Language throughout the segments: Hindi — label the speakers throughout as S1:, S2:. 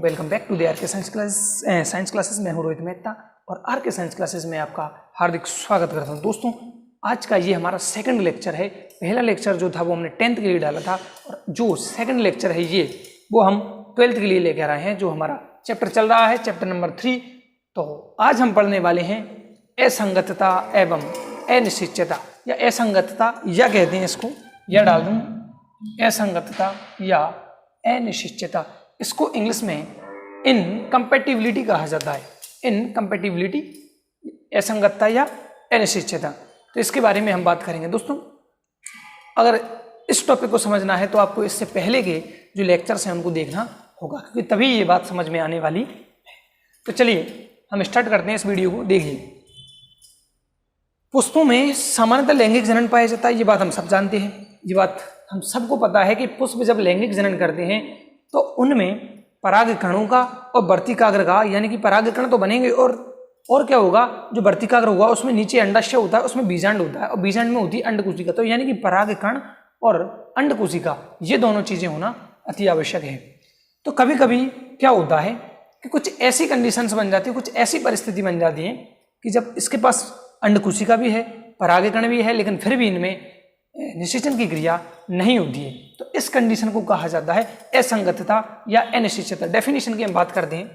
S1: Welcome back to the R K science classes में हूँ रोहित मेहता और आर के साइंस क्लासेस में आपका हार्दिक स्वागत करता हूँ। दोस्तों आज का ये हमारा सेकंड लेक्चर है। पहला लेक्चर जो था वो हमने 10th के लिए डाला था और जो सेकंड लेक्चर है ये वो हम 12th के लिए लेकर आए हैं, जो हमारा चैप्टर चल रहा है चैप्टर नंबर 3। तो आज हम पढ़ने वाले हैं असंगतता एवं अनिश्चितता या असंगतता या कहते हैं इसको, या डाल दूँ असंगतता या अनिश्चितता। इसको इंग्लिश में इनकम्पैटिबिलिटी कहा जाता है। इनकम्पैटिबिलिटी, असंगतता या अनिश्चितता। तो इसके बारे में हम बात करेंगे। दोस्तों अगर इस टॉपिक को समझना है तो आपको इससे पहले के जो लेक्चर्स हैं उनको देखना होगा, क्योंकि तभी ये बात समझ में आने वाली है। तो चलिए हम स्टार्ट करते हैं इस वीडियो को। देखिए, पुष्पों में सामान्यतः लैंगिक जनन पाया जाता है, ये बात हम सब जानते हैं। ये बात हम सबको पता है कि पुष्प जब लैंगिक जनन करते हैं तो उनमें परागकणों का और वर्तिकाग्र का, यानी कि परागकण तो बनेंगे और क्या होगा, जो वर्तिकाग्र होगा उसमें नीचे अंडाशय होता है, उसमें बीजांड होता है और बीजांड में होती है अंडकोशिका। तो यानी कि परागकण और अंडकोशिका ये दोनों चीजें होना अति आवश्यक है। तो कभी कभी क्या होता है कि कुछ ऐसी कंडीशंस बन जाती है, कुछ ऐसी परिस्थिति बन जाती है कि जब इसके पास अंडकोशिका भी है, परागकण भी है, लेकिन फिर भी इनमें निषेचन की क्रिया नहीं होती है। तो इस कंडीशन को कहा जाता है असंगतता या अनिश्चितता। डेफिनेशन की हम बात करते हैं,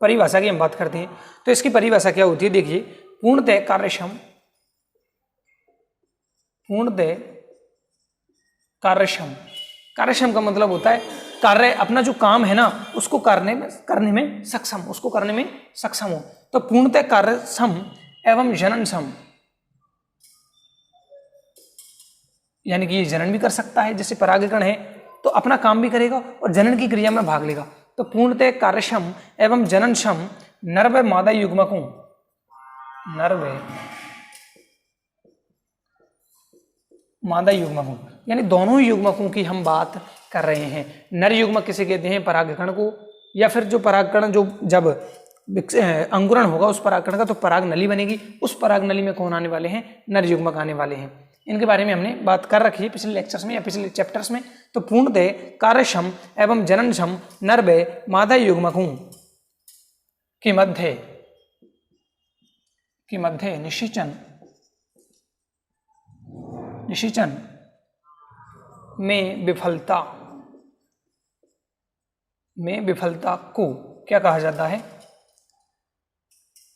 S1: परिभाषा की हम बात करते हैं। तो इसकी परिभाषा क्या होती है, देखिए, पूर्णतः कार्यक्षम, पूर्णतः कार्यक्षम। कार्यक्षम का मतलब होता है कार्य, अपना जो काम है ना उसको करने में सक्षम, उसको करने में सक्षम हो। तो पूर्णतः कार्यक्षम एवं जननक्षम, यानी कि ये जनन भी कर सकता है, जैसे परागकण है तो अपना काम भी करेगा और जनन की क्रिया में भाग लेगा। तो पूर्णतः कार्यक्षम एवं जननक्षम नर व मादा युग्मकों, नर व मादा युग्मकों, यानी दोनों ही युग्मकों की हम बात कर रहे हैं। नर युग्मक किसे कहते हैं, परागकण को, या फिर जो परागकण जो जब अंकुरण होगा उस परागकण का तो पराग नली बनेगी, उस पराग नली में कौन आने वाले हैं, नर युग्मक आने वाले हैं। इनके बारे में हमने बात कर रखी है पिछले लेक्चर्स में या पिछले चैप्टर्स में। तो पूर्णतः कार्यक्षम एवं जननक्षम नर व मादा युग्मकों के मध्य निषेचन में विफलता को क्या कहा जाता है,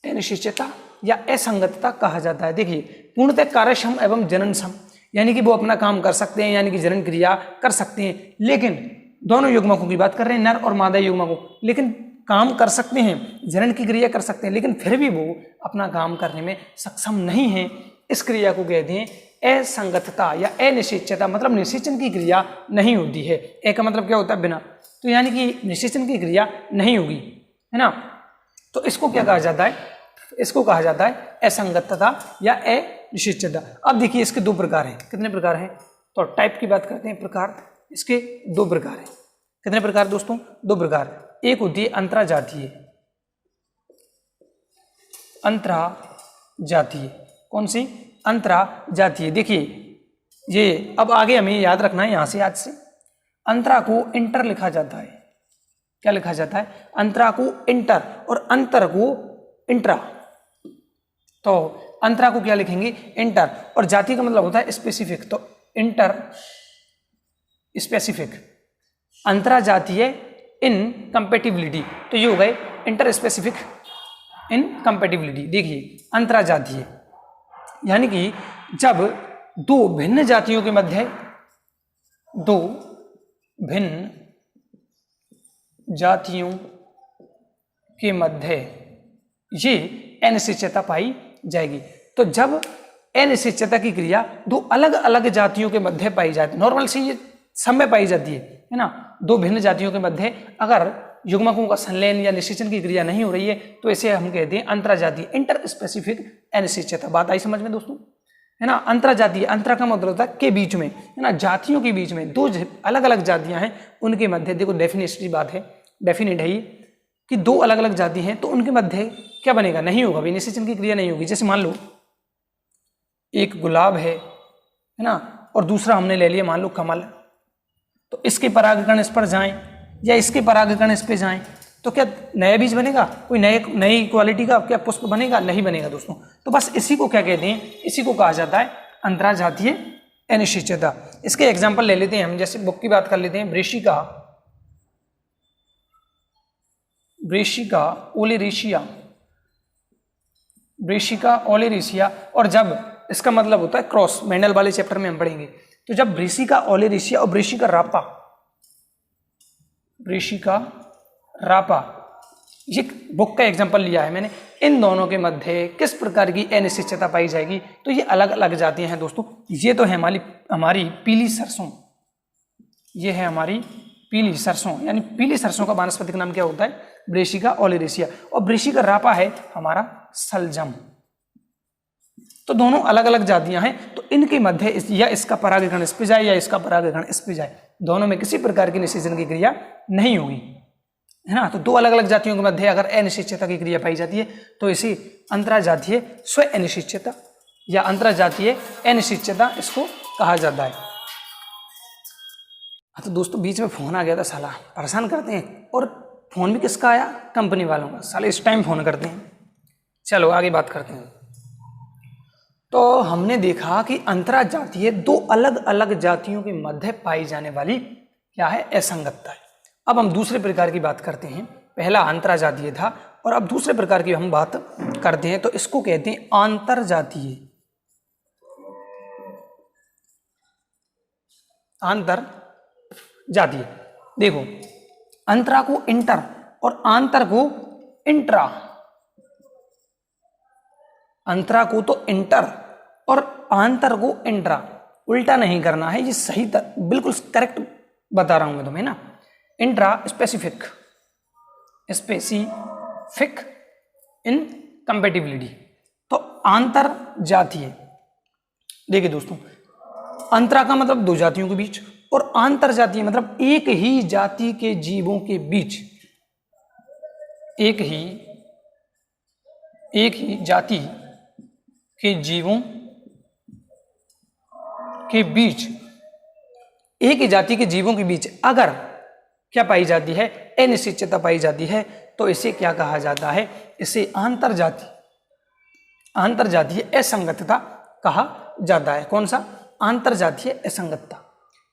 S1: अनिश्चितता या असंगतता कहा जाता है। देखिए, पूर्णतः कार्यक्षम एवं जननक्षम, यानी कि वो अपना काम कर सकते हैं, यानी कि जनन क्रिया कर सकते हैं, लेकिन दोनों युग्मकों की बात कर रहे हैं, नर और मादा युग्मकों, लेकिन काम कर सकते हैं, जनन की क्रिया कर सकते हैं, लेकिन फिर भी वो अपना काम करने में सक्षम नहीं है। इस क्रिया को कहते हैं असंगतता या अनिश्चितता, मतलब निषेचन की क्रिया नहीं होती है। ए का मतलब क्या होता है, बिना, तो यानी कि निषेचन की क्रिया नहीं होगी, है ना। तो इसको क्या कहा जाता है, इसको कहा जाता है असंगतता या अनिश्चितता। अब देखिए इसके दो प्रकार हैं। कितने प्रकार हैं, तो टाइप की बात करते हैं, प्रकार। इसके दो प्रकार हैं। कितने प्रकार दोस्तों, दो प्रकार। एक होती है अंतराजातीय, अंतराजातीय, कौन सी, अंतराजातीय। देखिए ये अब आगे हमें याद रखना है, यहां से आज से अंतरा को इंटर लिखा जाता है। क्या लिखा जाता है, अंतरा को इंटर और अंतर को इंट्रा। तो अंतरा को क्या लिखेंगे, इंटर, और जाति का मतलब होता है स्पेसिफिक, तो इंटर स्पेसिफिक। अंतराजातीय इनकम्पैटिबिलिटी, तो ये हो गए इंटर स्पेसिफिक इनकम्पैटिबिलिटी। देखिए अंतराजातीय यानी कि जब दो भिन्न जातियों के मध्य, दो भिन्न जातियों के मध्य ये अनिश्चितता पाई जाएगी। तो जब अनिश्चितता की क्रिया दो अलग अलग जातियों के मध्य पाई जाती है, नॉर्मल से ये सब में पाई जाती है ना, दो भिन्न जातियों के मध्य अगर युग्मकों का संलयन या निषेचन की क्रिया नहीं हो रही है तो इसे हम कहते हैं अंतराजातीय, इंटर स्पेसिफिक अनिश्चितता। बात आई समझ में दोस्तों, है ना। अंतराजातीय, अंतरा का मतलब होता है के बीच में, है ना, जातियों के बीच में दो अलग अलग जातियां हैं उनके मध्य, देखो डेफिनेटली बात है, डेफिनेट है ये कि दो अलग अलग जाति हैं तो उनके मध्य क्या बनेगा, नहीं होगा भाई, निषेचन की क्रिया नहीं होगी। जैसे मान लो एक गुलाब है ना, और दूसरा हमने ले लिया मान लो कमल, तो इसके परागकण इस पर जाएं या इसके परागकण इस पे जाएं तो क्या नया बीज बनेगा, कोई नई क्वालिटी का क्या पुष्प बनेगा? नहीं बनेगा दोस्तों। तो बस इसी को क्या कहते हैं, इसी को कहा जाता है अंतराजातीय अनिश्चितता। इसके एग्जाम्पल ले लेते हैं हम, जैसे बुक की बात कर लेते हैं, ब्रेशिका ओलेरिशिया। और जब इसका मतलब होता है क्रॉस, मेंडल वाले चैप्टर में हम पढ़ेंगे। तो जब ब्रेशिका ओलेरिशिया और ब्रेशिका रापा ये बुक का एग्जांपल लिया है मैंने, इन दोनों के मध्य किस प्रकार की अनिश्चितता पाई जाएगी? तो ये अलग अलग जातियां हैं दोस्तों। ये तो है हमारी पीली सरसों, ये है हमारी पीली सरसों, यानी पीली सरसों का वानस्पतिक नाम क्या होता है? ब्रेशिका ओलेरिशिया। और ब्रेशिका रापा है हमारा सलजम। तो दोनों अलग अलग जातियां हैं। तो इनके मध्य या इसका परागकण इस पे जाए या इसका परागकण इस पे जाए, दोनों में किसी प्रकार की निषेचन की क्रिया नहीं होगी, है ना। तो दो अलग अलग जातियों के मध्य अगर अनिश्चितता की क्रिया पाई जाती है तो इसी अंतराजातीय स्व अनिश्चितता या अंतराजातीय अनिश्चितता इसको कहा जाता है। तो दोस्तों बीच में फोन आ गया था, साला परेशान करते हैं। और फोन भी किसका आया? कंपनी वालों का। साले इस टाइम फोन करते हैं। चलो आगे बात करते हैं। तो हमने देखा कि अंतराजातीय दो अलग अलग जातियों के मध्य पाई जाने वाली क्या है? असंगतता है। अब हम दूसरे प्रकार की बात करते हैं। पहला अंतराजातीय था और अब दूसरे प्रकार की हम बात करते हैं, तो इसको कहते हैं आंतरजातीय। आंतरजातीय, देखो अंतरा को इंटर और आंतर को इंट्रा। अंतरा को तो इंटर और आंतर को इंट्रा, उल्टा नहीं करना है, ये सही बिल्कुल करेक्ट बता रहा हूं मैं तुम्हें ना। Intra specific in compatibility. तो आंतर जातीय, देखिए दोस्तों, अंतरा का मतलब दो जातियों के बीच और आंतर जातीय मतलब एक ही जाति के जीवों के बीच, एक ही जाति के जीवों के बीच, एक ही जाति के जीवों के बीच अगर क्या पाई जाती है? अनिश्चितता पाई जाती है, तो इसे क्या कहा जाता है? इसे अंतरजातीय असंगतता कहा जाता है। कौन सा? अंतरजातीय असंगतता।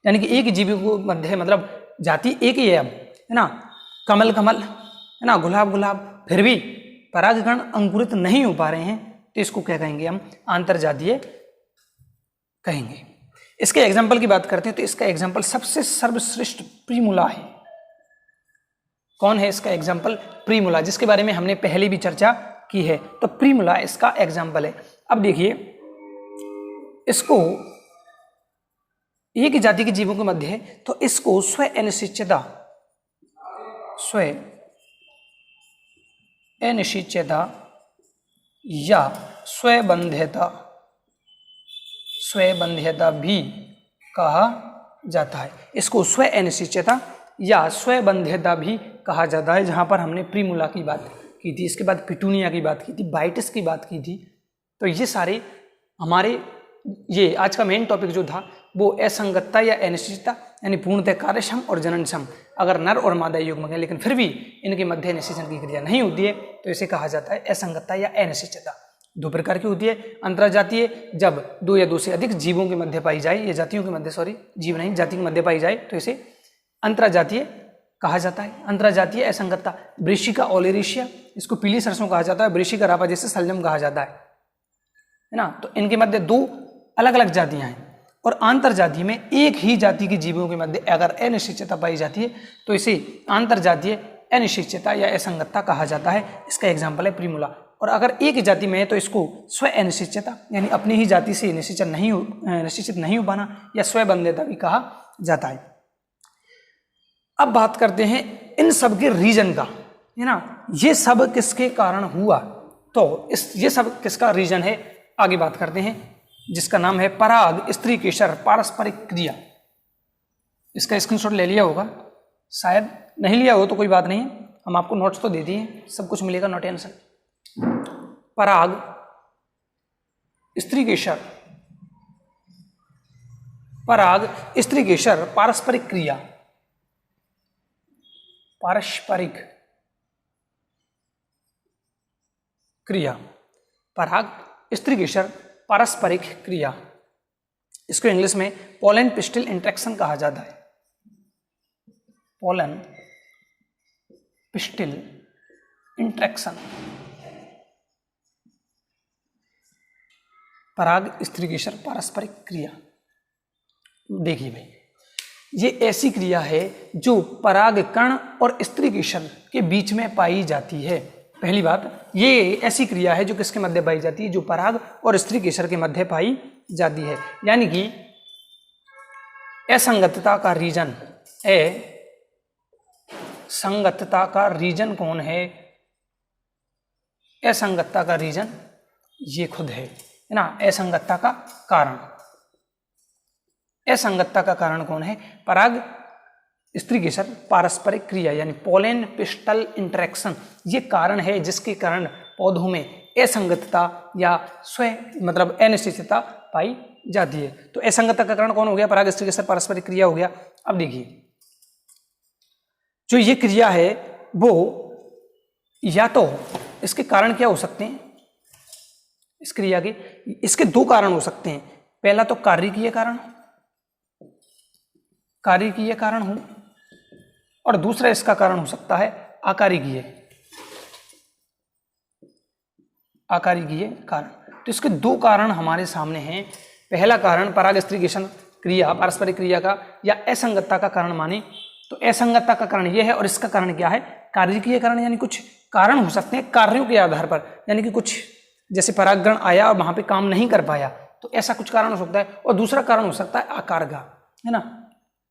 S1: यानी कि एक जीव को मध्य मतलब जाति एक ही है अब, है ना, कमल है ना, गुलाब, फिर भी परागकण अंकुरित नहीं हो पा रहे हैं, तो इसको क्या कहेंगे हम? अंतरजातीय कहेंगे। इसके एग्जाम्पल की बात करते हैं, तो इसका एग्जाम्पल सबसे सर्वश्रेष्ठ प्रीमुला है। कौन है इसका एग्जाम्पल? प्रीमुला, जिसके बारे में हमने पहले भी चर्चा की है। तो प्रीमुला इसका एग्जाम्पल है। अब देखिए, इसको एक ही जाति के जीवों के मध्य है, तो इसको स्व अनिश्चितता या स्वबंध्यता भी कहा जाता है। इसको स्व अनिश्चितता या स्वबंध्यता भी कहा जाता है। जहां पर हमने प्रीमुला की बात की थी, इसके बाद पिटूनिया की बात की थी, बाइटिस की बात की थी। तो ये सारे हमारे, ये आज का मेन टॉपिक जो था वो असंगतता या अनिश्चितता, यानी पूर्णतः कार्यक्षम और जननक्षम, अगर नर और मादा युग्मक है लेकिन फिर भी इनके मध्य निषेचन की क्रिया नहीं होती है, तो इसे कहा जाता है असंगतता या अनिश्चितता। दो प्रकार की होती है। अंतराजातीय, जब दो या दो से अधिक जीवों के मध्य पाई जाए, या जातियों के मध्य, जीव नहीं, जाति के मध्य पाई जाए, तो इसे अंतराजातीय कहा जाता है। अंतराजातीय असंगतता। ब्रेशिका ओलेरिशिया, इसको पीली सरसों कहा जाता है। ब्रेशिका रापा जैसे सलजम कहा जाता है ना। तो इनके मध्य दो अलग अलग जातियां हैं और आंतरजातीय में एक ही जाति के जीवों के मध्य अगर अनिश्चितता पाई जाती है, तो इसे आंतरजातीय अनिश्चितता या असंगतता कहा जाता है। इसका एग्जाम्पल है प्रीमुला। और अगर एक ही जाति में है तो इसको स्व अनिश्चितता, यानी अपनी ही जाति से निश्चित नहीं हो पाना, या स्वबंध्यता भी कहा जाता है। अब बात करते हैं इन सब के रीजन का, है ना, ये सब किसके कारण हुआ। तो ये सब किसका रीजन है, आगे बात करते हैं, जिसका नाम है पराग स्त्री केशर पारस्परिक क्रिया। इसका स्क्रीनशॉट ले लिया होगा, शायद नहीं लिया हो तो कोई बात नहीं, हम आपको नोट्स तो दे दिए, सब कुछ मिलेगा, नो टेंशन। पराग स्त्री केशर पारस्परिक क्रिया, पारस्परिक क्रिया, पराग स्त्रीकेसर पारस्परिक क्रिया, इसको इंग्लिश में पोलन पिस्टिल इंटरेक्शन कहा जाता है। पोलन पिस्टिल इंटरेक्शन, पराग स्त्रीकेसर पारस्परिक क्रिया। देखिए भाई, ये ऐसी क्रिया है जो परागकण और स्त्रीकेसर के बीच में पाई जाती है। पहली बात, ये ऐसी क्रिया है जो किसके मध्य पाई जाती है, जो पराग और स्त्रीकेसर के मध्य पाई जाती है। यानी कि असंगतता का रीजन, संगतता का रीजन कौन है? असंगतता का रीजन ये खुद है ना। असंगतता का कारण, असंगतता का कारण कौन है? पराग स्त्रीकेसर पारस्परिक क्रिया यानी पोलन पिस्टल इंटरेक्शन, ये कारण है जिसके कारण पौधों में असंगतता या मतलब अनिश्चितता पाई जाती है। तो असंगतता का कारण कौन हो गया? पराग स्त्रीकेसर पारस्परिक क्रिया हो गया। अब देखिए, जो ये क्रिया है वो या तो इसके कारण क्या हो सकते हैं इस क्रिया के? इसके दो कारण हो सकते हैं। पहला तो कार्यकीय कारण, कार्यकीय कारण हो, और दूसरा इसका कारण हो सकता है आकारिकीय, आकारिकीय कारण। तो इसके दो कारण हमारे सामने हैं। पहला कारण पराग स्त्रीकेसन क्रिया पारस्परिक क्रिया का या असंगतता का कारण माने तो असंगतता का कारण यह है, और इसका कारण क्या है? कार्यकीय कारण, यानी कुछ कारण हो सकते हैं कार्यों के आधार पर, यानी कि कुछ जैसे परागकण आया और वहां पे काम नहीं कर पाया, तो ऐसा कुछ कारण हो सकता है। और दूसरा कारण हो सकता है आकार का, है ना,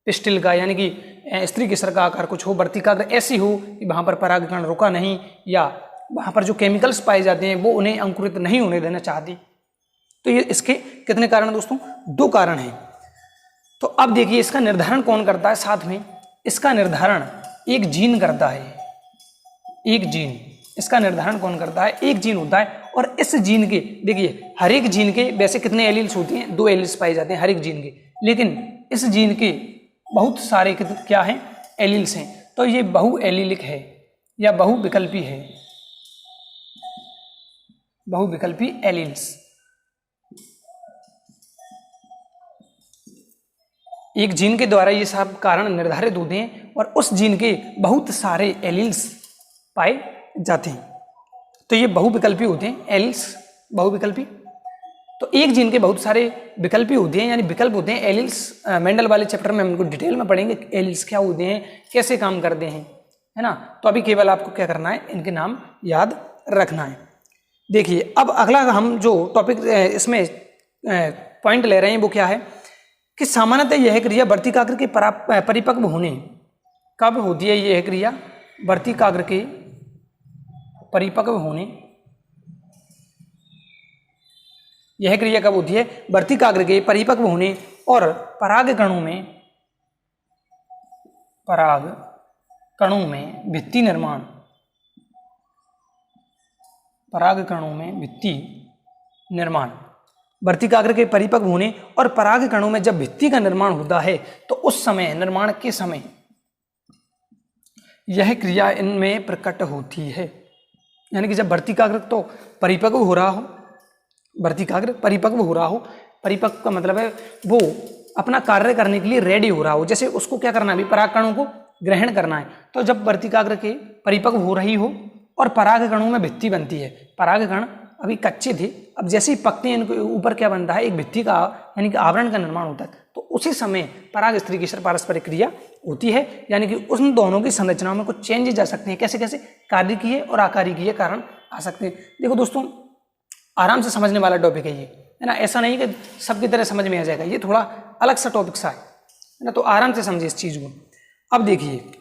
S1: पिस्टिल का, यानी कि स्त्रीकेसर का आकार कुछ हो, वर्तिकाग्र ऐसी हो कि वहां पर परागकण रुका नहीं, या वहां पर जो केमिकल्स पाए जाते हैं वो उन्हें अंकुरित नहीं होने देना चाहती। तो ये इसके कितने कारण हैं दोस्तों? दो कारण हैं। तो अब देखिए इसका निर्धारण कौन करता है? साथ में इसका निर्धारण एक जीन करता है। एक जीन, इसका निर्धारण कौन करता है? एक जीन होता है। और इस जीन के देखिए, हर एक जीन के वैसे कितने एलील्स होती हैं? 2 एलील्स पाए जाते हैं हर एक जीन के, लेकिन इस जीन के बहुत सारे क्या हैं? एलील्स हैं। तो ये बहु एलीलिक है या बहुविकल्पी है, बहुविकल्पी एलील्स। एक जीन के द्वारा ये सब कारण निर्धारित होते हैं और उस जीन के बहुत सारे एलील्स पाए जाते हैं। तो ये बहुविकल्पी होते हैं एलील्स, बहुविकल्पी। तो एक जीन के बहुत सारे विकल्पी होते हैं, यानी विकल्प होते हैं एलील्स। मेंडल वाले चैप्टर में हम इनको डिटेल में पढ़ेंगे, एलील्स क्या होते हैं, कैसे काम करते हैं, है ना। तो अभी केवल आपको क्या करना है? इनके नाम याद रखना है। देखिए अब अगला हम जो टॉपिक इसमें पॉइंट ले रहे हैं वो क्या है कि सामान्यतः यह क्रिया वर्तिकाग्र के परिपक्व होने, कब होती है यह क्रिया? वर्तिकाग्र के परिपक्व होने, यह क्रिया कब होती है? वर्तिकाग्र के परिपक्व होने और परागकणों में भित्ति निर्माण, परागकणों में भित्ति निर्माण। वर्तिकाग्र के परिपक्व होने और परागकणों में जब भित्ति का निर्माण होता है तो उस समय, निर्माण के समय यह क्रिया इनमें प्रकट होती है। यानी कि जब वर्तिकाग्र तो परिपक्व हो रहा हो, वर्तिकाग्र परिपक्व हो रहा हो, परिपक्व का मतलब है वो अपना कार्य करने के लिए रेडी हो रहा हो, जैसे उसको क्या करना है? अभी परागकणों को ग्रहण करना है। तो जब वर्तिकाग्र के परिपक्व हो रही हो और परागकणों में भित्ति बनती है, परागकण अभी कच्चे थे, अब जैसे ही पकते हैं इनके ऊपर क्या बनता है? एक भित्ति का, यानी कि आवरण का निर्माण होता है। तो उसी समय पराग स्त्रीकेसर पारस्परिक क्रिया होती है, यानी कि उन दोनों की संरचनाओं में कुछ चेंजेस जा सकते हैं। कैसे कैसे? कार्यकीय और आकारिकीय कारण आ सकते हैं। देखो दोस्तों, आराम से समझने वाला टॉपिक है ये, है ना। ऐसा नहीं कि सबकी तरह समझ में आ जाएगा, ये थोड़ा अलग सा टॉपिक सा है ना। तो आराम से समझिए इस चीज को। अब देखिए,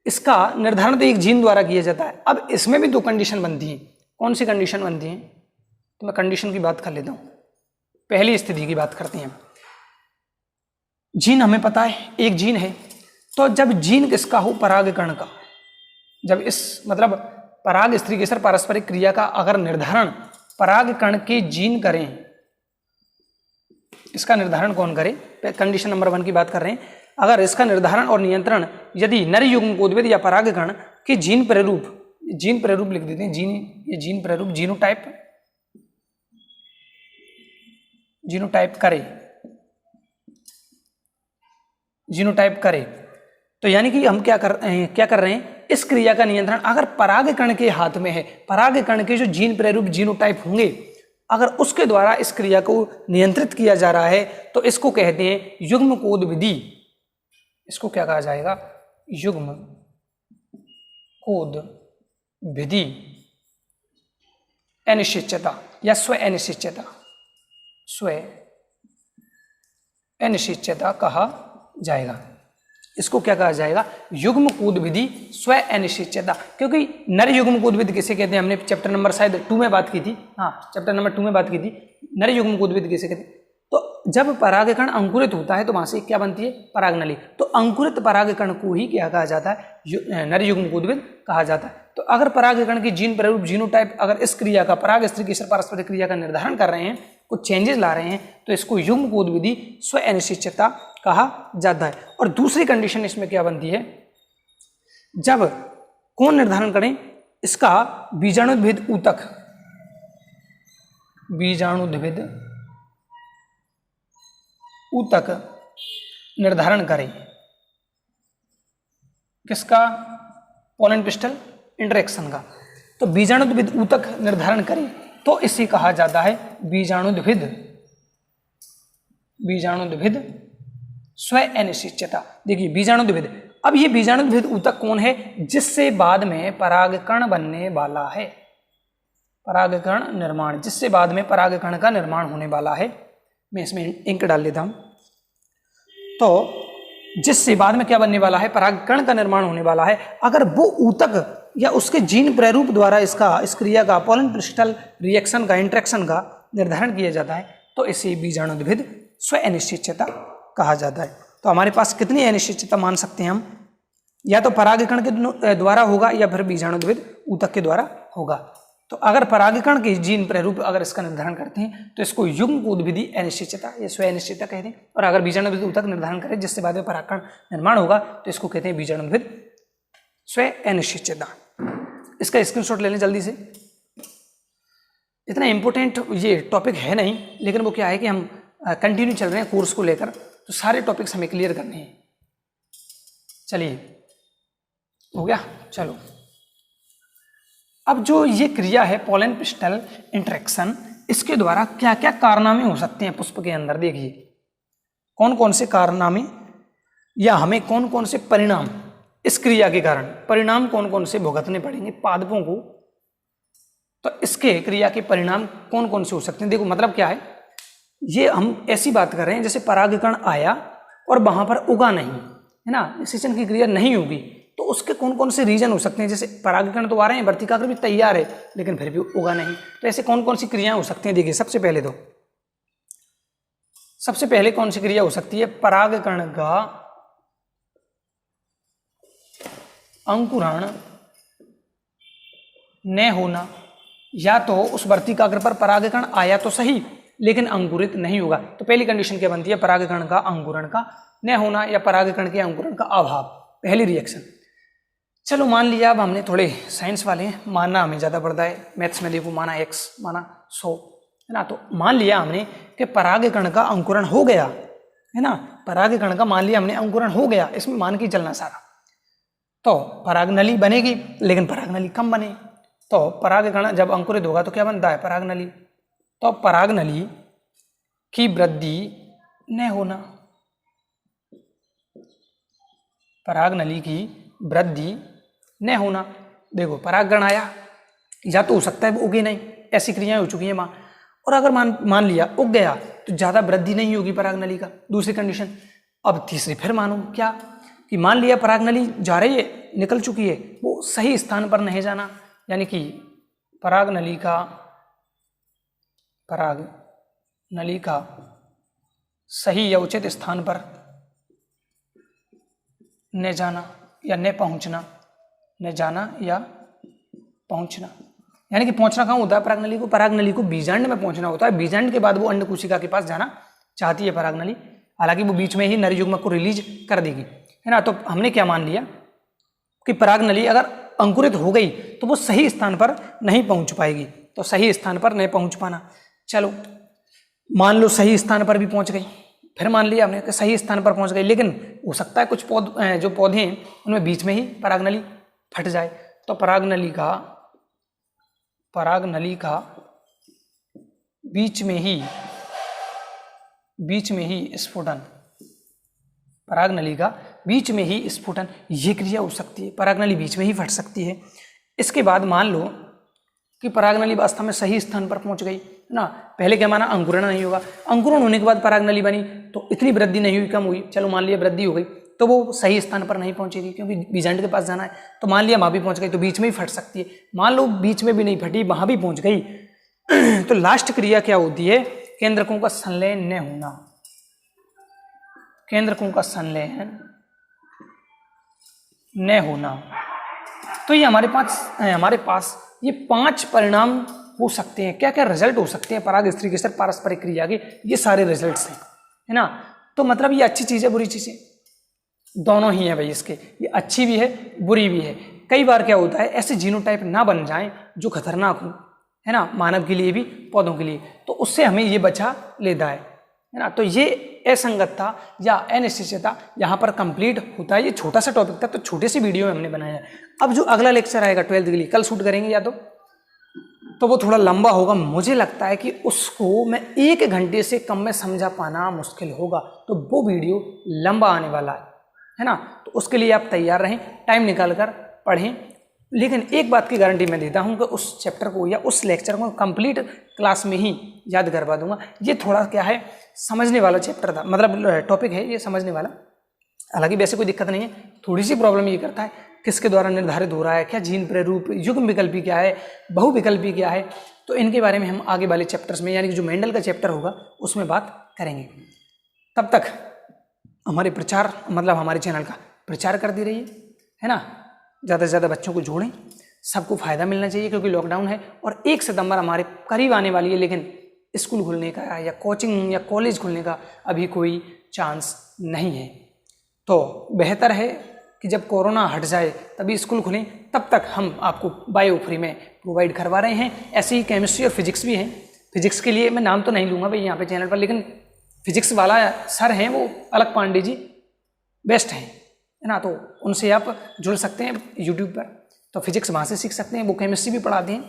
S1: इसका निर्धारण तो एक जीन द्वारा किया जाता है। अब इसमें भी 2 कंडीशन बनती हैं। कौन सी कंडीशन बनती हैं? तो मैं कंडीशन की बात कर लेता हूं। पहली स्थिति की बात करते हैं। जीन हमें पता है एक जीन है, तो जब जीन किसका हो? परागकण का। जब इस मतलब पराग स्त्रीकेसर पारस्परिक क्रिया का अगर निर्धारण परागकण के जीन करें, इसका निर्धारण कौन करे? कंडीशन नंबर 1 की बात कर रहे हैं। अगर इसका निर्धारण और नियंत्रण यदि नर युग्मकोद्भिद या परागकण के जीन प्रारूप लिख देते हैं, जीन प्रारूप जीनोटाइप करे तो यानी कि हम क्या कर रहे हैं, इस क्रिया का नियंत्रण अगर परागकण के हाथ में है, परागकण के जो जीन प्रारूप जीनोटाइप होंगे, अगर उसके द्वारा इस क्रिया को नियंत्रित किया जा रहा है तो इसको कहते हैं युग्मकोद विधि। इसको क्या कहा जाएगा, युग्मकोद विधि अनिश्चितता या स्व अनिश्चितता कहा जाएगा। इसको क्या कहा जाएगा, युग्मकोद विधि स्व अनिश्चितता। क्योंकि नर युग्मकोद विधि किसे कहते हैं, हमने चैप्टर नंबर शायद 2 में बात की थी, चैप्टर नंबर 2 में बात की थी, नर युग्मकोद विधि किसे कहते हैं। तो जब परागकण अंकुरित होता है तो वहां से क्या बनती है, परागनली। तो अंकुरित परागकण को ही क्या कहा जाता है, नर युग्मकोद विधि कहा जाता है। तो अगर परागकण की जीन प्रारूप जीनोटाइप अगर इस क्रिया का पराग स्त्री केसर पारस्परिक क्रिया का निर्धारण कर रहे हैं, कुछ चेंजेस ला रहे हैं, तो इसको युग्मकोद विधि स्व अनिश्चितता कहा जाता है। और दूसरी कंडीशन इसमें क्या बनती है, जब कौन निर्धारण करें, इसका बीजाणुद्भिद ऊतक निर्धारण करें। किसका, पोलन पिस्टल इंटरेक्शन का। तो बीजाणुद्भिद ऊतक निर्धारण करें तो इसे कहा जाता है बीजाणुद्भिद स्व अनिश्चितता। देखिए बीजाणुद्भिद, अब ये बीजाणुद्भिद ऊतक कौन है, जिससे बाद में परागकण बनने वाला है, परागकण निर्माण, जिससे बाद में परागकण का निर्माण होने वाला है। मैं इसमें इंक डाल लेता हूं। तो जिससे बाद में क्या बनने वाला है, परागकण का निर्माण होने वाला है। अगर वो ऊतक या उसके जीन प्रारूप द्वारा इस क्रिया का पोलन क्रिस्टल रिएक्शन का इंटरेक्शन का निर्धारण किया जाता है तो इसे बीजाणुद्भिद स्व अनिश्चितता कहा जाता है। तो हमारे पास कितनी अनिश्चितता मान सकते हैं हम, या तो परागकण के द्वारा होगा या फिर बीजाणुद्भिद ऊतक के द्वारा होगा। तो अगर परागकण के जीन प्रारूप अगर इसका निर्धारण करते हैं तो इसको युग्मकोद विधि अनिश्चितता या स्व अनिश्चितता कहते हैं। और अगर बीजाणुद्भिद ऊतक निर्धारण करें जिससे बाद में परागकण निर्माण होगा तो इसको कहते हैं बीजाणुद्भिद स्व अनिश्चितता। इसका स्क्रीनशॉट ले लें जल्दी से। इतना इंपॉर्टेंट ये टॉपिक है नहीं, लेकिन वो क्या है कि हम कंटिन्यू चल रहे हैं कोर्स को लेकर, तो सारे टॉपिक्स हमें क्लियर करने हैं। चलिए हो गया, चलो अब जो ये क्रिया है पोलन पिस्टल इंटरेक्शन, इसके द्वारा क्या क्या कारनामे हो सकते हैं पुष्प के अंदर। देखिए कौन कौन से कारनामे या हमें कौन कौन से परिणाम इस क्रिया के कारण, परिणाम कौन कौन से भुगतने पड़ेंगे पादपों को। तो इसके क्रिया के परिणाम कौन कौन से हो सकते हैं। देखो मतलब क्या है, ये हम ऐसी बात कर रहे हैं जैसे परागकण आया और वहां पर उगा नहीं है ना, निषेचन की क्रिया नहीं होगी, तो उसके कौन कौन से रीजन हो सकते हैं। जैसे परागकण तो आ रहे हैं, वर्तिकाग्र भी तैयार है, लेकिन फिर भी उगा नहीं, तो ऐसे कौन कौन सी क्रियाएं हो सकती हैं। देखिए सबसे पहले कौन सी क्रिया हो सकती है, परागकण का अंकुरण न होना। या तो उस वर्तिकाग्र पर परागकण आया तो सही लेकिन अंकुरित नहीं होगा, तो पहली कंडीशन क्या बनती है, परागकण का अंकुरण का न होना या परागकण के अंकुरण का अभाव, पहली रिएक्शन। चलो मान लिया, अब हमने थोड़े साइंस वाले हैं, मानना हमें ज़्यादा पड़ता है, मैथ्स में देखो माना x माना 100 है ना। तो मान लिया हमने कि परागकण का अंकुरण हो गया है ना, परागकण का मान लिया हमने अंकुरण हो गया, इसमें मान के चलना सारा। तो परागनली बनेगी, लेकिन परागनली कम बने। तो परागकण जब अंकुरित होगा तो क्या बनता है, परागनली। तो परागनली की वृद्धि न होना, परागनली की वृद्धि न होना। देखो परागकण आया, या तो हो सकता है वो उगे नहीं, ऐसी क्रियाएं हो चुकी हैं वहां, और अगर मान लिया उग गया तो ज्यादा वृद्धि नहीं होगी परागनली का, दूसरी कंडीशन। अब तीसरी फिर मानो क्या, कि मान लिया परागनली जा रही है, निकल चुकी है, वो सही स्थान पर नहीं जाना, यानी कि परागनली का सही या उचित स्थान पर न जाना या न पहुंचना, न जाना या पहुंचना, यानी कि पहुंचना कहाँ होता है परागनली को, परागनली को बीजांड में पहुंचना होता है, बीजांड के बाद वो अंड कोशिका के पास जाना चाहती है परागनली। हालांकि वो बीच में ही नर युग्मक को रिलीज कर देगी, है ना। तो हमने क्या मान लिया कि परागनली अगर अंकुरित हो गई तो वो सही स्थान पर नहीं पहुंच पाएगी, तो सही स्थान पर नहीं पहुंच पाना। चलो मान लो सही स्थान पर भी पहुंच गई, फिर मान लिया हमने कि सही स्थान पर पहुंच गई, लेकिन हो सकता है कुछ जो पौधे हैं उनमें बीच में ही परागनली फट जाए, तो परागनली का बीच में ही स्फुटन, परागनली का बीच में ही स्फुटन, ये क्रिया हो सकती है, परागनली बीच में ही फट सकती है। इसके बाद मान लो कि परागनली वास्तव में सही स्थान पर पहुंच गई, है ना। पहले क्या माना, अंकुरण नहीं होगा, अंकुरण होने के बाद परागनली बनी तो इतनी वृद्धि नहीं हुई, कम हुई, चलो मान लिया वृद्धि हो गई, तो वो सही स्थान पर नहीं पहुंचेगी क्योंकि बीजांड के पास जाना है, तो मान लिया वहां भी पहुंच गई, तो बीच में ही फट सकती है। मान लो बीच में भी नहीं फटी, वहां भी पहुंच गई, तो लास्ट क्रिया क्या होती है, केंद्रकों का संलयन न होना, केंद्रकों का संलयन न होना। तो ये हमारे पास ये 5 परिणाम हो सकते हैं, क्या क्या रिजल्ट हो सकते हैं पराग स्त्री के साथ पारस्परिक क्रिया के, ये सारे रिजल्ट्स हैं, है ना। तो मतलब ये अच्छी चीज़ है बुरी चीज़ है, दोनों ही है भाई इसके, ये अच्छी भी है बुरी भी है। कई बार क्या होता है, ऐसे जीनोटाइप ना बन जाएं जो खतरनाक हो, है ना, मानव के लिए भी पौधों के लिए, तो उससे हमें ये बचा लेता है ना। तो ये असंगतता या अनिश्चितता यहाँ पर कंप्लीट होता है। ये छोटा सा टॉपिक था, तो छोटे सी वीडियो में हमने बनाया। अब जो अगला लेक्चर आएगा 12th के लिए, कल शूट करेंगे या तो वो थोड़ा लंबा होगा, मुझे लगता है कि उसको मैं 1 घंटे से कम में समझा पाना मुश्किल होगा, तो वो वीडियो लंबा आने वाला है ना। तो उसके लिए आप तैयार रहें, टाइम निकाल कर पढ़ें। लेकिन एक बात की गारंटी मैं देता हूं कि उस चैप्टर को या उस लेक्चर को कंप्लीट क्लास में ही याद करवा दूंगा। ये थोड़ा क्या है, समझने वाला चैप्टर था, मतलब टॉपिक है ये समझने वाला। हालांकि वैसे कोई दिक्कत नहीं है, थोड़ी सी प्रॉब्लम ये करता है किसके द्वारा निर्धारित हो रहा है, क्या जीन प्रारूप, युग्म विकल्पी क्या है, बहुविकल्पी क्या है, तो इनके बारे में हम आगे वाले चैप्टर्स में, यानी कि जो मेंडल का चैप्टर होगा उसमें बात करेंगे। तब तक हमारे हमारे चैनल का प्रचार करती रहिए, है ना। ज़्यादा से ज़्यादा बच्चों को जोड़ें, सबको फ़ायदा मिलना चाहिए, क्योंकि लॉकडाउन है और 1 सितंबर हमारे करीब आने वाली है, लेकिन स्कूल खुलने का या कोचिंग या कॉलेज खुलने का अभी कोई चांस नहीं है। तो बेहतर है कि जब कोरोना हट जाए तभी स्कूल खुलें, तब तक हम आपको बायो फ्री में प्रोवाइड करवा रहे हैं। ऐसे ही केमिस्ट्री और फिजिक्स भी हैं। फिजिक्स के लिए मैं नाम तो नहीं लूँगा भाई यहाँ पे चैनल पर, लेकिन फिजिक्स वाला सर हैं वो अलग पांडे जी, बेस्ट हैं, है ना। तो उनसे आप जुड़ सकते हैं यूट्यूब पर, तो फिजिक्स वहाँ से सीख सकते हैं। वो केमिस्ट्री भी पढ़ाते हैं,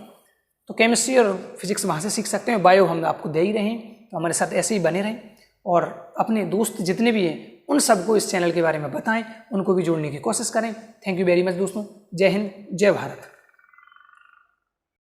S1: तो केमिस्ट्री और फिजिक्स वहाँ से सीख सकते हैं। बायो हम आपको दे ही रहे हैं, तो हमारे साथ ऐसे ही बने रहें और अपने दोस्त जितने भी हैं उन सबको इस चैनल के बारे में बताएं, उनको भी जोड़ने की कोशिश करें। थैंक यू वेरी मच दोस्तों, जय हिंद, जय भारत।